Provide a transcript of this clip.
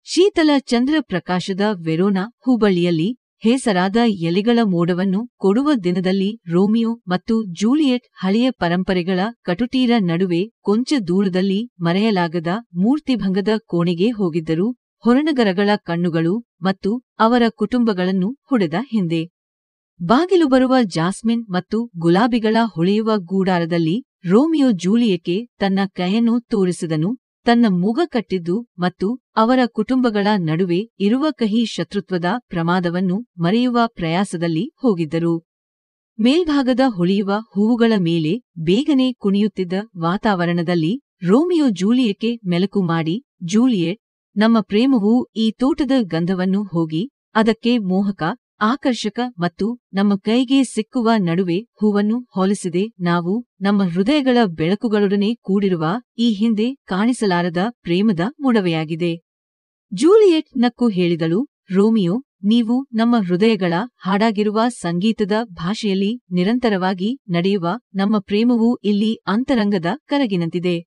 ಶೀತಲ ಚಂದ್ರ ಪ್ರಕಾಶದ ವೆರೋನಾ ಹುಬ್ಬಳ್ಳಿಯಲ್ಲಿ ಹೇಸರಾದ ಎಲೆಗಳ ಮೋಡವನ್ನು ಕೊಡುವ ದಿನದಲ್ಲಿ ರೋಮಿಯೋ ಮತ್ತು ಜೂಲಿಯೆಟ್ ಹಳೆಯ ಪರಂಪರೆಗಳ ಕಟುಟೀರ ನಡುವೆ ಕೊಂಚ ದೂರದಲ್ಲಿ ಮರೆಯಲಾಗದ ಮೂರ್ತಿಭಂಗದ ಕೋಣೆಗೆ ಹೋಗಿದ್ದರು. ಹೊರನಗರಗಳ ಕಣ್ಣುಗಳು ಮತ್ತು ಅವರ ಕುಟುಂಬಗಳನ್ನು ಹೊಡೆದ ಹಿಂದೆ ಬಾಗಿಲು ಬರುವ ಜಾಸ್ಮಿನ್ ಮತ್ತು ಗುಲಾಬಿಗಳ ಹೊಳೆಯುವ ಗೂಡಾರದಲ್ಲಿ ರೋಮಿಯೋ ಜೂಲಿಯೆಟ್ಗೆ ತನ್ನ ಕೈಯನ್ನು ತೋರಿಸಿದನು. ತನ್ನ ಮುಗ ಕಟ್ಟಿದ್ದು ಮತ್ತು ಅವರ ಕುಟುಂಬಗಳ ನಡುವೆ ಇರುವ ಕಹಿ ಶತ್ರುತ್ವದ ಪ್ರಮಾದವನ್ನು ಮರೆಯುವ ಪ್ರಯಾಸದಲ್ಲಿ ಹೋಗಿದ್ದರು. ಮೇಲ್ಭಾಗದ ಹೊಳೆಯುವ ಹೂವುಗಳ ಮೇಲೆ ಬೇಗನೆ ಕುಣಿಯುತ್ತಿದ್ದ ವಾತಾವರಣದಲ್ಲಿ ರೋಮಿಯೋ ಜೂಲಿಯೆಟ್ಗೆ ಮೆಲುಕು ಮಾಡಿ, ಜೂಲಿಯೆಟ್, ನಮ್ಮ ಪ್ರೇಮವು ಈ ತೋಟದ ಗಂಧವನ್ನು ಹೋಗಿ ಅದಕ್ಕೆ ಮೋಹಕ, ಆಕರ್ಷಕ ಮತ್ತು ನಮ್ಮ ಕೈಗೆ ಸಿಕ್ಕುವ ನಡುವೆ ಹೂವನ್ನು ಹೋಲಿಸಿದೆ. ನಾವು ನಮ್ಮ ಹೃದಯಗಳ ಬೆಳಕುಗಳೊಡನೆ ಕೂಡಿರುವ ಈ ಹಿಂದೆ ಕಾಣಿಸಲಾರದ ಪ್ರೇಮದ ಮೊಡವೆಯಾಗಿದೆ. ಜೂಲಿಯೆಟ್ ನಕ್ಕು ಹೇಳಿದಳು, ರೋಮಿಯೋ, ನೀವು ನಮ್ಮ ಹೃದಯಗಳ ಹಾಡಾಗಿರುವ ಸಂಗೀತದ ಭಾಷೆಯಲ್ಲಿ ನಿರಂತರವಾಗಿ ನಡೆಯುವ ನಮ್ಮ ಪ್ರೇಮವು ಇಲ್ಲಿ ಅಂತರಂಗದ ಕರಗಿನಂತಿದೆ.